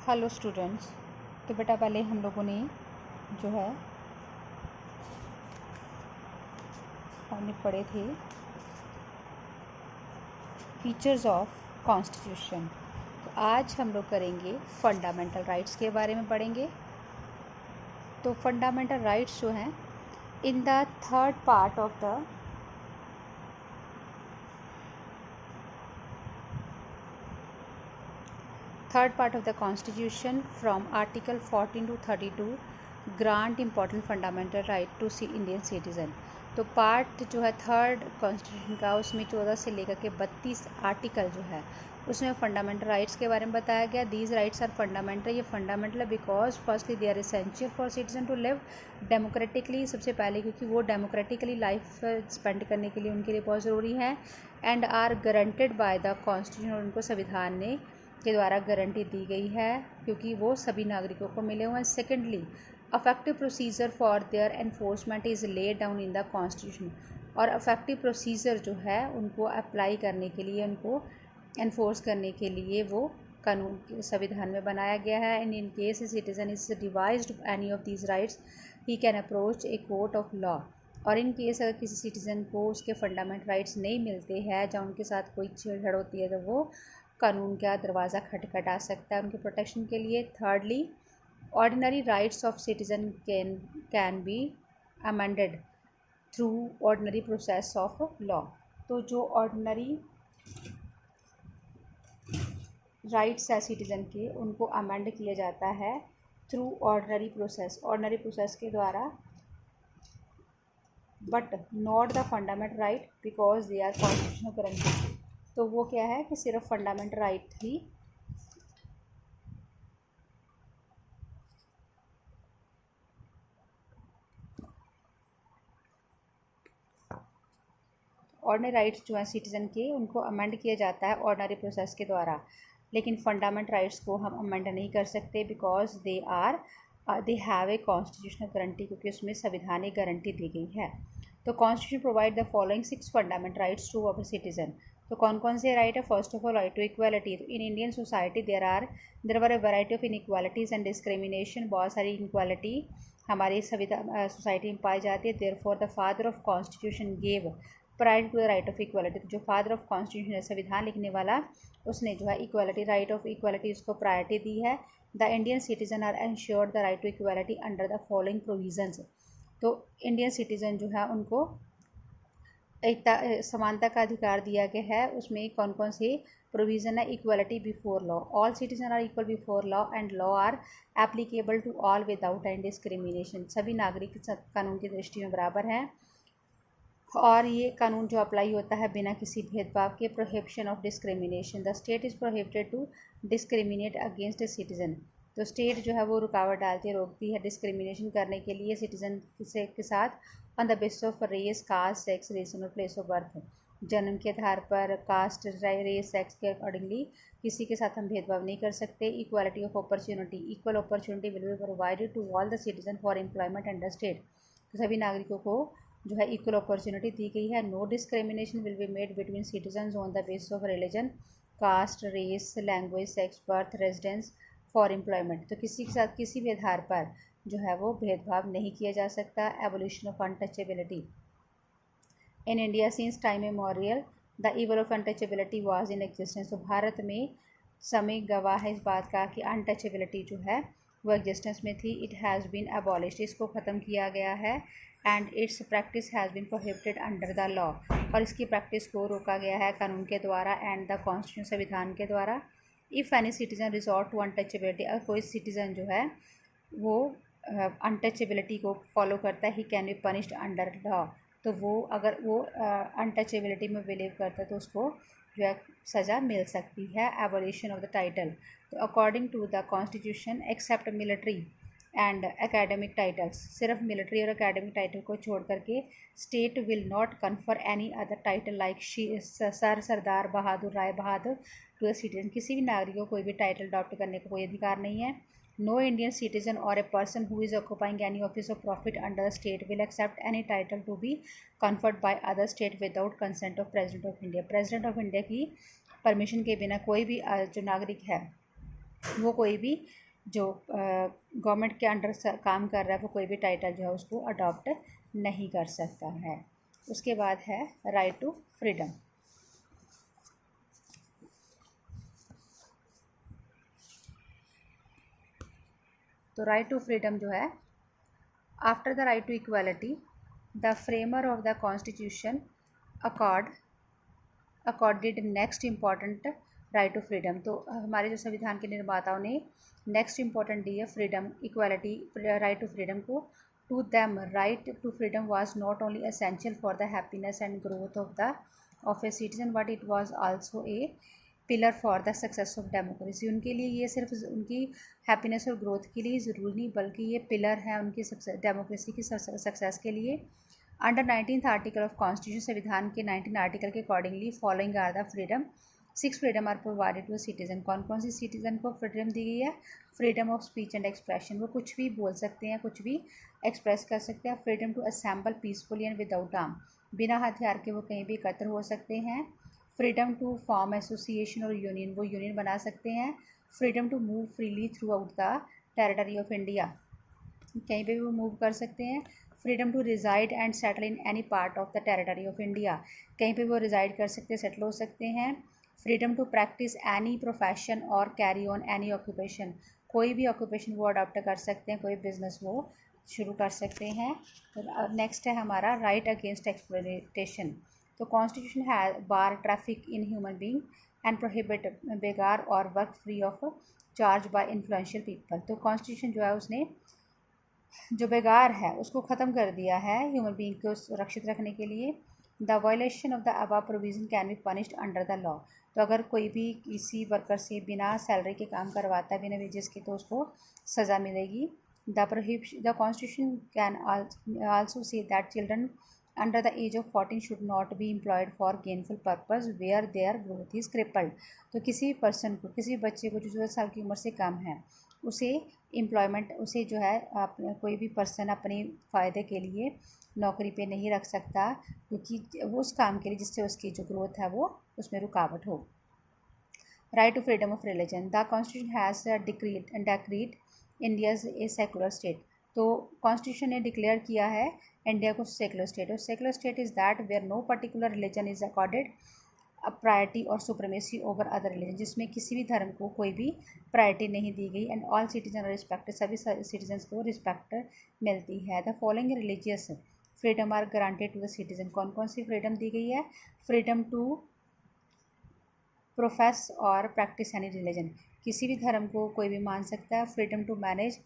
Hello students. तो बेटा पहले हम लोगों ने जो है हमने पढ़े थे फीचर्स ऑफ कॉन्स्टिट्यूशन। तो आज हम लोग करेंगे फंडामेंटल राइट्स के बारे में पढ़ेंगे। तो फंडामेंटल राइट्स जो हैं in the third part of the Constitution from Article 14 to 32 grant important fundamental right to Indian citizen। तो पार्ट जो है थर्ड कॉन्स्टिट्यूशन का उसमें 14 से लेकर के 32 आर्टिकल जो है उसमें फंडामेंटल राइट्स के बारे में बताया गया। These rights are fundamental. ये फंडामेंटल है because firstly they are essential for citizen to live democratically. सबसे पहले क्योंकि वो डेमोक्रेटिकली लाइफ स्पेंड करने के लिए उनके लिए बहुत ज़रूरी है। And are guaranteed by the constitution. उनको संविधान ने के द्वारा गारंटी दी गई है क्योंकि वो सभी नागरिकों को मिले हुए हैं। Secondly affective procedure for their enforcement is laid down in the constitution. और अफेक्टिव प्रोसीजर जो है उनको अप्लाई करने के लिए, उनको एनफोर्स करने के लिए वो कानून संविधान में बनाया गया है। And in case a citizen is devised any of these rights he can approach a court of law. और इन केस अगर किसी सिटीज़न को उसके फंडामेंटल राइट्स नहीं मिलते हैं या उनके साथ कोई छेड़छाड़ होती है तो वो कानून का दरवाज़ा खटखटा सकता है उनके प्रोटेक्शन के लिए। Thirdly ordinary rights of citizen can be amended through ordinary process of law. तो जो ऑर्डिनरी राइट्स है सिटीजन के उनको अमेंड किया जाता है थ्रू ऑर्डिनरी प्रोसेस के द्वारा, but not the fundamental right because they are constitutional guarantee. तो वो क्या है कि सिर्फ फंडामेंटल राइट ही ऑर्डिनरी राइट्स जो हैं सिटीज़न के उनको अमेंड किया जाता है ऑर्डिनरी प्रोसेस के द्वारा। लेकिन फंडामेंटल राइट्स को हम अमेंड नहीं कर सकते because they have a constitutional guarantee, क्योंकि उसमें संवैधानिक गारंटी दी गई है। तो constitution provide the following 6 fundamental rights to our citizen. तो कौन कौन से राइट है? First of all right to equality. तो in Indian society there were a variety of inequalities and discrimination. बहुत सारी इनक्वालिटी हमारी सोसाइटी में पाई जाती है। Therefore the father of constitution gave pride to the right of equality. तो जो फादर ऑफ कॉन्स्टिट्यूशन है, संविधान लिखने वाला, उसने जो है इक्वालिटी, राइट ऑफ इक्वालिटी उसको प्रायोरिटी दी है। The Indian citizen are ensured the right to equality under the following provisions. तो इंडियन सिटीजन जो है उनको एकता समानता का अधिकार दिया गया है। उसमें कौन कौन से प्रोविज़न है? Equality before law. All citizen are equal before law and law are applicable to all without any discrimination. सभी नागरिक कानून की दृष्टि में बराबर हैं और ये कानून जो अप्लाई होता है बिना किसी भेदभाव के। Prohibition of discrimination. The state is prohibited to discriminate against a citizen. तो स्टेट जो है वो रुकावट डालती है, रोकती है डिस्क्रिमिनेशन करने के लिए सिटीजन के साथ on the basis of race, caste, sex, region और प्लेस ऑफ बर्थ। जन्म के आधार पर, कास्ट, रेस, सेक्स के अकॉर्डिंगली किसी के साथ हम भेदभाव नहीं कर सकते। Equality of opportunity. Equal opportunity will be provided to all the citizen for employment under state. तो सभी नागरिकों को जो है इक्वल अपॉर्चुनिटी दी गई है। No discrimination will be made between citizen on the basis of religion, caste, race, language, sex, birth, residence for employment. तो किसी के साथ किसी भी आधार पर जो है वो भेदभाव नहीं किया जा सकता। Abolition of untouchability. In India since time memorial the evil of untouchability was in existence. तो भारत में समय गवाह है इस बात का कि अनटचेबिलिटी जो है वो एग्जिस्टेंस में थी। It has been abolished. इसको ख़त्म किया गया है। And its practice has been prohibited under the law. और इसकी प्रैक्टिस को रोका गया है कानून के द्वारा एंड द कॉन्स्टिट्यूशन संविधान के द्वारा। If any citizen resort to untouchability. अगर कोई सिटीजन जो है वो अनटचेबिलिटी को फॉलो करता है, he can be punished under law. तो वो अगर वो अनटचेबिलिटी में बिलीव करता है तो उसको जो है सज़ा मिल सकती है। Abolition of the title. तो according to the constitution except military and academic titles. सिर्फ मिलिट्री और एकेडमिक टाइटल को छोड़ करके state will not confer any other title like sir, Sardar, Bahadur, Rai Bahadur to the citizen. किसी भी नागरिक को कोई भी टाइटल अडॉप्ट करने का कोई अधिकार नहीं है। नो इंडियन सिटीजन और a person who is occupying any office of profit under the state will accept any title to be conferred by other state without consent of president of India. President of India की permission के बिना कोई भी जो नागरिक है वो कोई भी जो गवर्नमेंट के अंडर काम कर रहा है वो कोई भी टाइटल जो है उसको अडॉप्ट नहीं कर सकता है। उसके बाद है राइट टू फ्रीडम। तो राइट टू फ्रीडम जो है, after the right to equality the framer of the constitution accorded next important right to freedom. तो हमारे जो संविधान के निर्माताओं ने नेक्स्ट इम्पॉर्टेंट दी है freedom, equality, right to freedom को। To them right to freedom was not only essential for the happiness and growth of a citizen but it was also a pillar for the success of democracy. उनके लिए ये सिर्फ उनकी happiness और growth के लिए ज़रूरी नहीं बल्कि ये पिलर है उनकी डेमोक्रेसी की सक्सेस के लिए। Under 19th article of constitution, संविधान के 19 आर्टिकल के accordingly following are the freedom, 6 freedom are provided to citizen. कौन कौन सी सिटीजन को फ्रीडम दी गई है? Freedom of speech and expression, वो कुछ भी बोल सकते हैं, कुछ भी एक्सप्रेस कर सकते हैं। Freedom to assemble peacefully and without arm, बिना हथियार के वो कहीं भी एकत्र हो सकते हैं। फ्रीडम टू फॉर्म एसोसिएशन और यूनियन, वो यूनियन बना सकते हैं। Freedom to move freely throughout the territory of India, कहीं पे भी वो मूव कर सकते हैं। Freedom to reside and settle in any part of the territory of India, कहीं पे वो रिजाइड कर सकते हैं, सेटल हो सकते हैं। Freedom to practice any profession और कैरी ऑन एनी ऑक्यूपेशन, कोई भी ऑक्यूपेशन वो अडॉप्ट कर सकते हैं, कोई बिजनेस वो शुरू कर सकते हैं। नेक्स्ट है हमारा राइट अगेंस्ट एक्सप्लॉयटेशन। तो कॉन्स्टिट्यूशन है bar traffic in human being and prohibit begar और work free of charge by influential people. तो कॉन्स्टिट्यूशन जो है उसने जो बेगार है उसको ख़त्म कर दिया है ह्यूमन बींग को सुरक्षित रखने के लिए। The violation of the above provision can be punished under the law. तो अगर कोई भी किसी वर्कर से बिना सैलरी के काम करवाता है, बिना वेजेस के, तो उसको सज़ा मिलेगी। The constitution can also say that children under the age of 14 should not be employed for gainful purpose where their growth is crippled. तो किसी पर्सन को, किसी बच्चे को जो 14 साल की उम्र से कम है, उसे एम्प्लॉयमेंट, उसे जो है कोई भी पर्सन अपने फ़ायदे के लिए नौकरी पे नहीं रख सकता, क्योंकि वो उस काम के लिए जिससे उसकी जो ग्रोथ है वो उसमें रुकावट हो। Right to freedom of religion. The constitution has decreed India's a secular state. तो कॉन्स्टिट्यूशन ने डिक्लेयर किया है इंडिया को सेकुलर स्टेट। और secular state is that where no particular religion is accorded priority और सुप्रीमेसी ओवर अदर रिलीजन, जिसमें किसी भी धर्म को कोई भी प्रायोरिटी नहीं दी गई। एंड ऑल सिटीजन रिस्पेक्ट, सभी सिटीजन्स को रिस्पेक्ट मिलती है। The following religious freedom are granted to the citizen. कौन कौन सी फ्रीडम दी गई है? फ्रीडम टू प्रोफेस और प्रैक्टिस एनी रिलीजन, किसी भी धर्म को कोई भी मान सकता है। Freedom to manage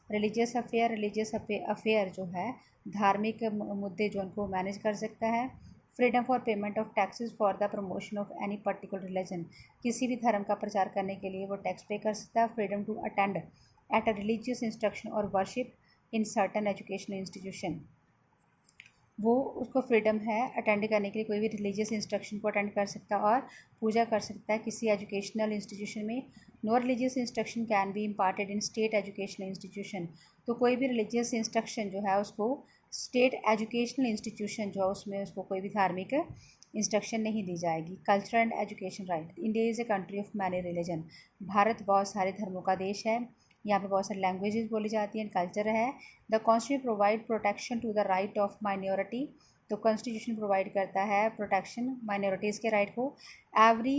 religious affair, religious affair जो है धार्मिक मुद्दे जो उनको मैनेज कर सकता है। Freedom for payment of taxes for the promotion of any particular religion, किसी भी धर्म का प्रचार करने के लिए वो टैक्स पे कर सकता है। Freedom to attend at a religious instruction और worship in certain educational institution, वो उसको फ्रीडम है अटेंड करने के लिए, कोई भी रिलीजियस इंस्ट्रक्शन को अटेंड कर सकता है और पूजा कर सकता है किसी एजुकेशनल इंस्टीट्यूशन में। No religious instruction can be imparted in state educational institution, तो कोई भी रिलीजियस इंस्ट्रक्शन जो है उसको स्टेट एजुकेशनल इंस्टीट्यूशन जो है उसमें उसको कोई भी धार्मिक इंस्ट्रक्शन नहीं दी जाएगी। Culture and education right. India is a country of many religion, Bharat बहुत सारे धर्मों का देश है, यहाँ पे बहुत सारी लैंग्वेजेस बोली जाती हैं, कल्चर है। The constitution provide protection to the right of minority, तो कॉन्स्टिट्यूशन प्रोवाइड करता है प्रोटेक्शन माइनॉरिटीज़ के राइट को। एवरी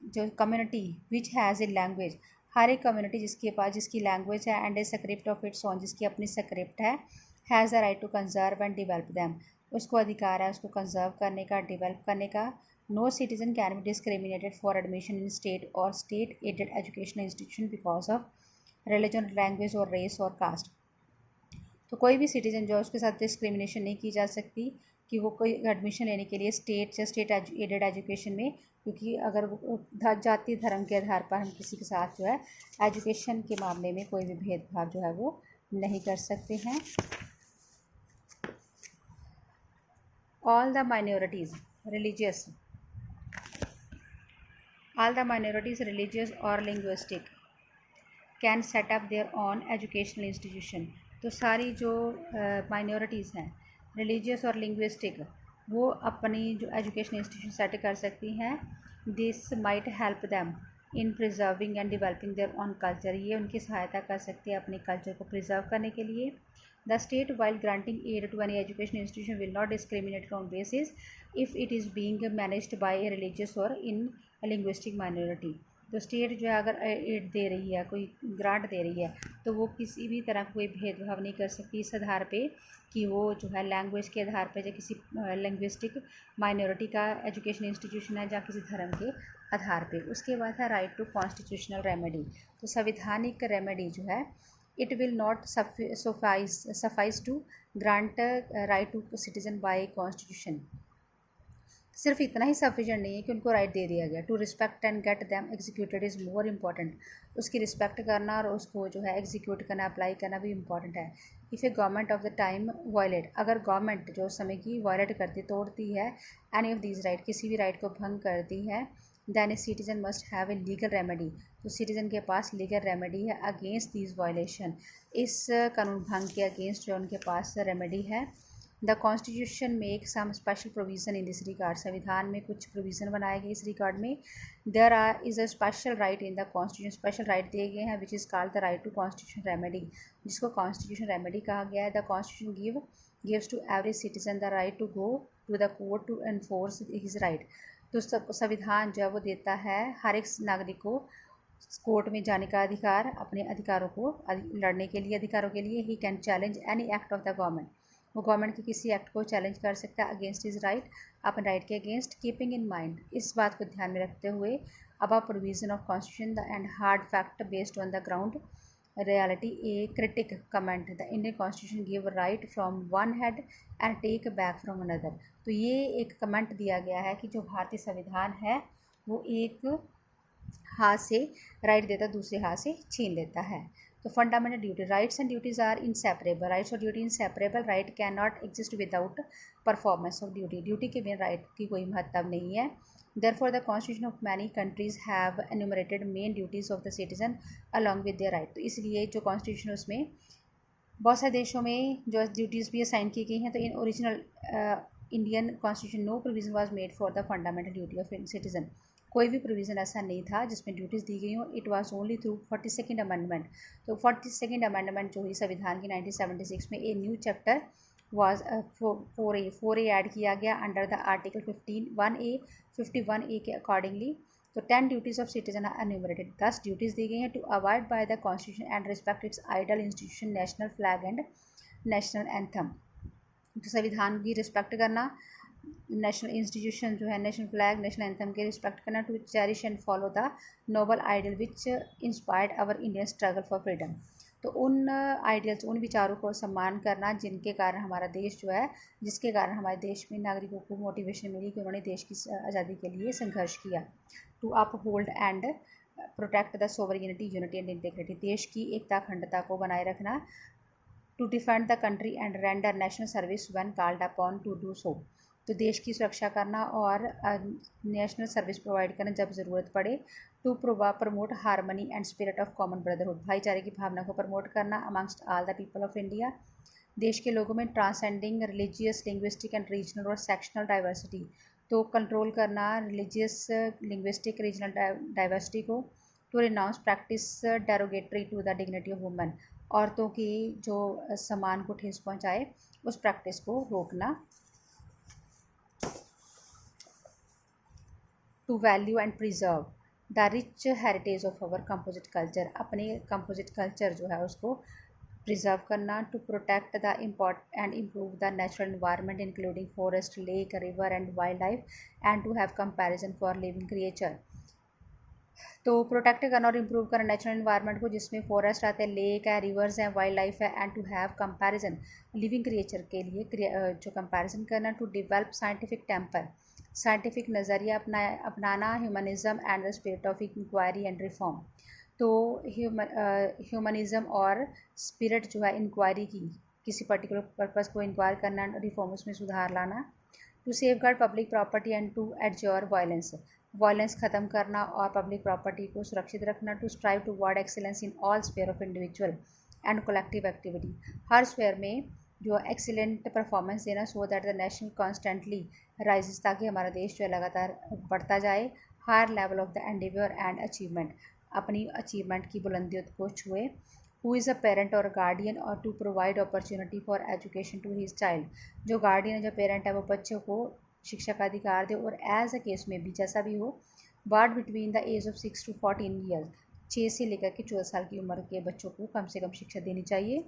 जो community which has a language, हर एक कम्युनिटी जिसके पास जिसकी लैंग्वेज है and a script of its own, जिसकी अपनी स्क्रिप्ट है, has the right to conserve and develop them, उसको अधिकार है उसको कंजर्व करने का, डिवेल्प करने का। No citizen can be discriminated for admission in state और state aided educational institution because of religion, language और रेस और कास्ट। तो कोई भी सिटीजन जो है उसके साथ डिस्क्रिमिनेशन नहीं की जा सकती कि वो कोई एडमिशन लेने के लिए स्टेट या स्टेट एडेड एजुकेशन में, क्योंकि अगर जाति धर्म के आधार पर हम किसी के साथ जो है एजुकेशन के मामले में कोई भी भेदभाव जो है वो नहीं कर सकते हैं। All the minorities religious, all the minorities religious और linguistic can set up their own educational institution. तो सारी जो माइनॉरिटीज़ हैं रिलीजियस और लिंग्विस्टिक, वो अपनी जो एजुकेशनल इंस्टीट्यूशन सेट कर सकती हैं। This might help them in preserving and developing there on culture, ये उनकी सहायता कर सकते हैं अपने कल्चर को प्रिजर्व करने के लिए। The state while granting aid to any education institution will not discriminate on basis if it is being managed by a religious और इन लिंग्विस्टिक माइनॉरिटी। तो स्टेट जो है अगर एड दे रही है, कोई ग्रांट दे रही है, तो वो किसी भी तरह का कोई भेदभाव नहीं कर सकती इस आधार पे कि वो जो है लैंग्वेज के आधार पे या किसी लिंग्विस्टिक माइनॉरिटी का एजुकेशन इंस्टीट्यूशन है या किसी धर्म के आधार पे। उसके बाद है राइट टू कॉन्स्टिट्यूशनल रेमेडी। तो संवैधानिक रेमेडी जो है it will not suffice to grant right to citizen by constitution. सिर्फ इतना ही सफिशेंट नहीं है कि उनको राइट दे दिया गया। To respect and get them executed is more important. उसकी रिस्पेक्ट करना और उसको जो है एग्जीक्यूट करना, अप्लाई करना भी इम्पॉर्टेंट है। If a government of the time violate, अगर गवर्नमेंट जो समय की वायलेट करती, तोड़ती है एनी ऑफ दीज राइट, किसी भी राइट को भंग करती है, then a citizen must have a legal remedy. तो सिटीजन के पास लीगल रेमेडी है अगेंस्ट दीज वायलेशन। इस कानून भंग के अगेंस्ट जो उनके पास रेमेडी है। The constitution make some special provision in this regard, संविधान में कुछ प्रोविज़न बनाए गए इस रिगार्ड में। There is a special right in the constitution, special right दिए गए हैं which is called the right to constitution remedy, जिसको कॉन्स्टिट्यूशन रेमेडी कहा गया है। The constitution gives to every citizen the right to go to the court to enforce his right. तो संविधान जो है वो देता है हर एक नागरिक को कोर्ट में जाने का अधिकार, अपने अधिकारों को लड़ने के लिए, अधिकारों के लिए। He can challenge any act of the government, वो गवर्नमेंट के किसी एक्ट को चैलेंज कर सकता है अगेंस्ट हिज राइट, अपने राइट के अगेंस्ट। कीपिंग इन माइंड, इस बात को ध्यान में रखते हुए, above provision of constitution and hard fact based on the ground reality a critic comment, the Indian constitution give right from one head and take back from another। तो ये एक कमेंट दिया गया है कि जो भारतीय संविधान है वो एक हाथ से राइट देता, दूसरे हाथ से छीन लेता है। तो fundamental duty, rights and duties are inseparable, rights और duty inseparable, right can not exist without performance of duty, duty के बिना राइट की कोई महत्व नहीं है। Therefore, the constitution of many countries have enumerated main duties of the citizen along with their right। तो इसलिए जो कॉन्स्टिट्यूशन उसमें बहुत सारे देशों में जो ड्यूटीज़ भी असाइन की गई हैं। तो in original Indian constitution no provision was made for the fundamental duty of citizen, कोई भी प्रोविज़न ऐसा नहीं था जिसमें ड्यूटीज़ दी गई हों। It was only through 42nd amendment. तो 42nd अमेंडमेंट जो हुई संविधान की 1976 में, a new chapter was 4A add किया गया under the article 1A 51A के अकॉर्डिंगली। तो 10 duties of citizen are enumerated, 10 duties दी गई हैं। To avoid by the constitution and respect its ideal institution, national flag and national anthem. तो संविधान की रिस्पेक्ट करना, नेशनल इंस्टीट्यूशन जो है, नेशनल फ्लैग, नेशनल एंथम के रिस्पेक्ट करना। To cherish and follow the noble ideal which inspired our Indian struggle for freedom. तो उन आइडियल्स, उन विचारों को सम्मान करना जिनके कारण हमारा देश जो है, जिसके कारण हमारे देश में नागरिकों को मोटिवेशन मिली कि उन्होंने देश की आज़ादी के लिए संघर्ष किया। To uphold and protect the sovereignty, unity and integrity, देश की एकता, अखंडता को बनाए रखना। To defend the country and render national service when called upon to do so, तो देश की सुरक्षा करना और नेशनल सर्विस प्रोवाइड करना जब ज़रूरत पड़े। To promote harmony and spirit of common brotherhood, भाईचारे की भावना को प्रमोट करना amongst all the people of India, देश के लोगों में। Transcending religious, linguistic and regional और सेक्शनल डाइवर्सिटी, तो कंट्रोल करना रिलीजियस, लिंग्विस्टिक, रीजनल डाइवर्सिटी को। To renounce practice derogatory to the dignity of women, औरतों की जो सम्मान को ठेस पहुँचाए उस प्रैक्टिस को रोकना। To value and preserve the rich heritage of our composite culture, अपने कंपोजिट कल्चर जो है उसको प्रिजर्व करना। To protect the import and improve the natural environment including forest, lake, river and wildlife and to have comparison for living creature. तो protect करना और improve करना natural environment को, जिसमें फॉरेस्ट आते हैं, लेक है, रिवर्स हैं, वाइल्ड लाइफ है। And to have comparison, living creature के लिए जो कंपैरिजन करना। To develop scientific temper, scientific नज़रिया अपनाना। Humanism and the spirit of inquiry and reform, तो ह्यूमनिज़म और स्पिरिट जो है इंक्वायरी की, किसी पर्टिकुलर पर्पज़ को इंक्वायर करना, रिफॉर्म उसमें सुधार लाना। To safeguard public property and to abjure violence, violence ख़त्म करना और पब्लिक प्रॉपर्टी को सुरक्षित रखना। To strive to word excellence in all sphere of individual and collective activity, हर स्फेयर में जो एक्सीलेंट परफॉर्मेंस देना। So that the nation constantly rises, ताकि हमारा देश जो है लगातार बढ़ता जाए higher level of the endeavour and achievement, अपनी अचीवमेंट की बुलंदियों को छुए। हु इज़ अ पेरेंट और गार्डियन और to provide opportunity for education to his child, जो गार्डियन है, जो पेरेंट है, वो बच्चों को शिक्षा का अधिकार दे और एज अ केस में भी जैसा भी हो, but between the age of 6 to 14 years, 6 से लेकर के 14 साल की उम्र के बच्चों को कम से कम शिक्षा देनी चाहिए।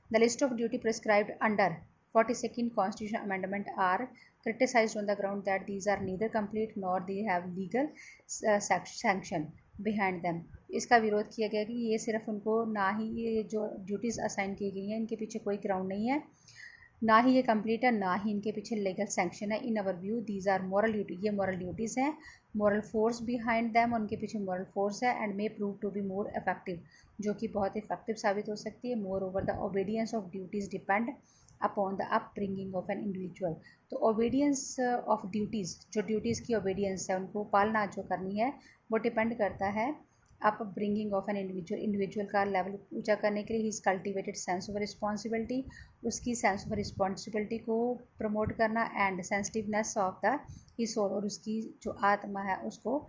The list of duty prescribed under 42nd Constitutional Amendment are criticized on the ground that these are neither complete nor they have legal sanction behind them. इसका विरोध किया गया कि ये सिर्फ उनको ना ही ये जो ड्यूटीज़ असाइन की गई हैं इनके पीछे कोई ग्राउंड नहीं है, ना ही ये कंप्लीट है, ना ही इनके पीछे लीगल सैंक्शन है। In our view these are moral duty, ये मॉरल ड्यूटीज़ हैं, मॉरल फोर्स बिहाइंड दैम, उनके पीछे मॉरल फोर्स है, and may prove to be more effective, जो कि बहुत इफेक्टिव साबित हो सकती है। Moreover the obedience of duties depend upon the upbringing of an individual, तो ओबीडियंस ऑफ ड्यूटीज़, जो ड्यूटीज़ की ओबीडियंस है, उनको पालना जो करनी है, वो डिपेंड करता है upbringing of an individual का लेवल ऊंचा करने के लिए his cultivated sense of responsibility, उसकी सेंस ऑफ रिस्पॉन्सिबिलिटी को प्रमोट करना, and sensitiveness of the his soul, और उसकी जो आत्मा है उसको,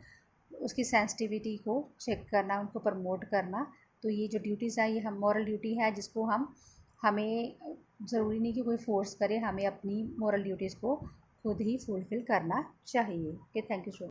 उसकी सेंसिटिविटी को चेक करना, उनको प्रमोट करना। तो ये जो ड्यूटीज़ हैं ये हम मॉरल ड्यूटी है जिसको हमें ज़रूरी नहीं कि कोई फोर्स करे, हमें अपनी मॉरल ड्यूटीज़ को खुद ही फुलफ़िल करना चाहिए। Okay, thank you so much.